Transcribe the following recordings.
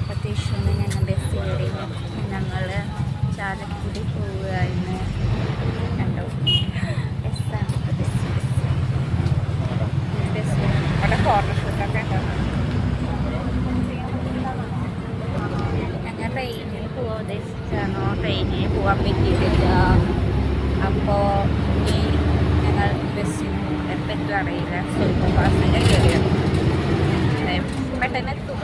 അപ്പത്തേഷന് ഞങ്ങൾ ബസ് കയറി ഞങ്ങൾ ചാലക്കുടി പോവുകയായിരുന്നു. കണ്ടോ ബസ്സാണ് ബസ് അവിടെ ഫോട്ടോഷൂട്ടൊക്കെ ഉണ്ടാവും. ഞങ്ങൾ ട്രെയിനിൽ പോകാൻ ഉദ്ദേശിച്ചാണോ ട്രെയിനിൽ പോകാൻ പറ്റിയിട്ടില്ല. അപ്പോൾ ഈ ഞങ്ങൾ ബസ്സിന് എപ്പോഴും അറിയില്ല സൂപ്പർ ഫാസ്റ്റിൻ്റെ കയറിയത് പെട്ടെന്ന് എത്തും.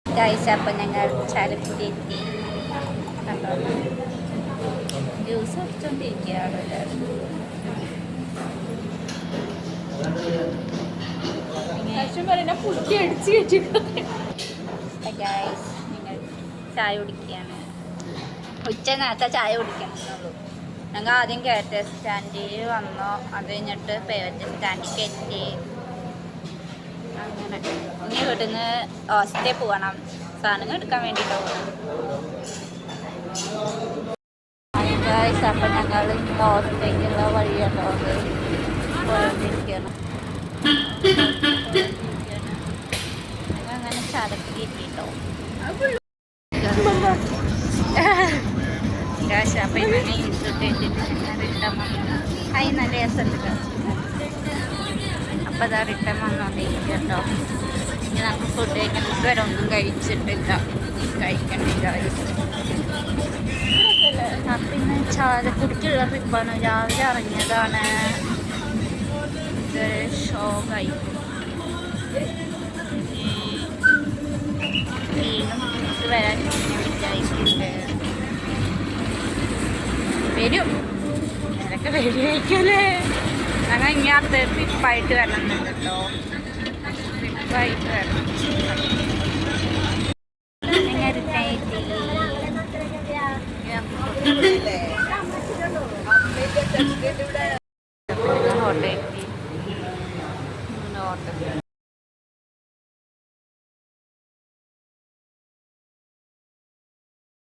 ഗൈസ് അപ്പം ഞങ്ങൾ ചാലക്കുടി എത്തി. ജ്യൂസ് അടിച്ചോണ്ടിരിക്കുകയാണ് ഗൈസ് ഞങ്ങൾ ചായ കുടിക്കുകയാണ്. ഉച്ച നേരത്തെ ചായ കുടിക്കണമെന്നുള്ളൂ. ഞങ്ങൾ ആദ്യം കേട്ട സ്റ്റാൻഡിൽ വന്നോ, അത് കഴിഞ്ഞിട്ട് പേവറ്റ് സ്റ്റാൻഡിൽ എത്തി. അങ്ങനെ ഇനി വീട്ടിൽ നിന്ന് ഹോസ്റ്റലിൽ പോകണം, സാധനങ്ങൾ എടുക്കാൻ വേണ്ടിയിട്ട് പോകണം. അപ്പം ഞങ്ങൾ ഹോസ്റ്റലിലുള്ള വഴിയുണ്ടോ പോയിക്കൊണ്ടിരിക്കണം. അങ്ങനെ ചാലക്കുടി എത്തിയിട്ടോ. അപ്പം ഇങ്ങനെ ഹൈ നല്ല രസമുണ്ട്. അപ്പം അതാ റിട്ടേൺ വന്നോണ്ടിരിക്കും കേട്ടോ. ഇനി നമുക്ക് ഫുഡ് കഴിക്കണം. ഇതുവരെ ഒന്നും കഴിച്ചിട്ടില്ല, കഴിക്കണില്ല. പിന്നെ ചാലക്കുടിക്കുള്ള ട്രിപ്പാണ്. രാവിലെ ഇറങ്ങിയതാണ്. ഇതൊരു ഷോ കഴിക്കും. വീണ്ടും ഇത് വരാൻ വിചാരിക്കുന്നുണ്ട്. വരും, ഇതൊക്കെ വരുമായിരിക്കല്ലേ. ഞങ്ങൾ ഇനി അടുത്ത ട്രിപ്പായിട്ട് വരണമെന്നുണ്ട് കേട്ടോ. ട്രിപ്പായിട്ട് വരണം.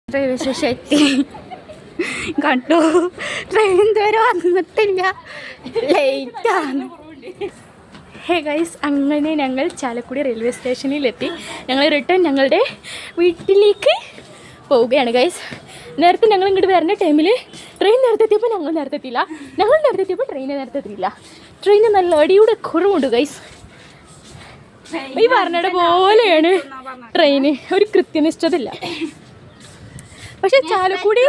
റെയിൽവേ സ്റ്റേഷൻ എത്തി. കണ്ടു, ട്രെയിൻ ഇതുവരെ വന്നിട്ടില്ല, ലേറ്റാണ്. ഹേ ഗൈസ്, അങ്ങനെ ഞങ്ങൾ ചാലക്കുടി റെയിൽവേ സ്റ്റേഷനിലെത്തി. ഞങ്ങൾ റിട്ടേൺ ഞങ്ങളുടെ വീട്ടിലേക്ക് പോവുകയാണ് ഗൈസ്. നേരത്തെ ഞങ്ങൾ ഇങ്ങോട്ട് വരുന്ന ടൈമിൽ ട്രെയിൻ നേരത്തെ എത്തിയപ്പോൾ ഞങ്ങൾ നേരത്തെ എത്തിയില്ല, ഞങ്ങൾ നേരത്തെ എത്തിയപ്പോൾ ട്രെയിൻ നേരത്തെ എത്തിയില്ല. ട്രെയിന് നല്ല അടിയുടെ കുറവുണ്ട് ഗൈസ്. ഈ പറഞ്ഞയുടെ പോലെയാണ് ട്രെയിന്, ഒരു കൃത്യനിഷ്ഠതയില്ല. പക്ഷേ ചാലക്കുടി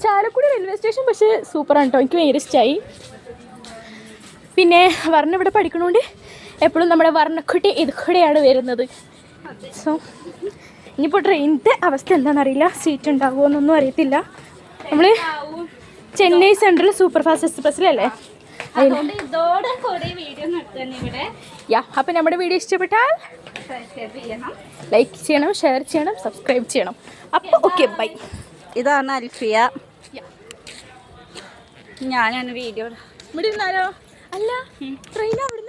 ചാലക്കുടി റെയിൽവേ സ്റ്റേഷൻ പക്ഷേ സൂപ്പറാണ് കേട്ടോ. എനിക്ക് ഭയങ്കര ഇഷ്ടമായി. പിന്നെ വർണ്ണ ഇവിടെ പഠിക്കണോണ്ട് എപ്പോഴും നമ്മുടെ വർണ്ണക്കുട്ടി ഇത് കൂടെയാണ് വരുന്നത്. സോ ഇനിയിപ്പോൾ ട്രെയിനിൻ്റെ അവസ്ഥ എന്താണെന്നറിയില്ല, സീറ്റ് ഉണ്ടാകുമോ എന്നൊന്നും അറിയത്തില്ല. നമ്മൾ ചെന്നൈ സെൻട്രൽ സൂപ്പർ ഫാസ്റ്റ് എക്സ്പ്രസ്സിലല്ലേ. അപ്പം നമ്മുടെ വീഡിയോ ഇഷ്ടപ്പെട്ടാൽ ലൈക്ക് ചെയ്യണം, ഷെയർ ചെയ്യണം, സബ്സ്ക്രൈബ് ചെയ്യണം. അപ്പോൾ ഓക്കെ, ബൈ. ഇതാണ് അൽഫിയ. ഞാനാണ് വീഡിയോ ഇവിടെ ഇരുന്നാലോ? അല്ല, ട്രെയിൻ അവിടെ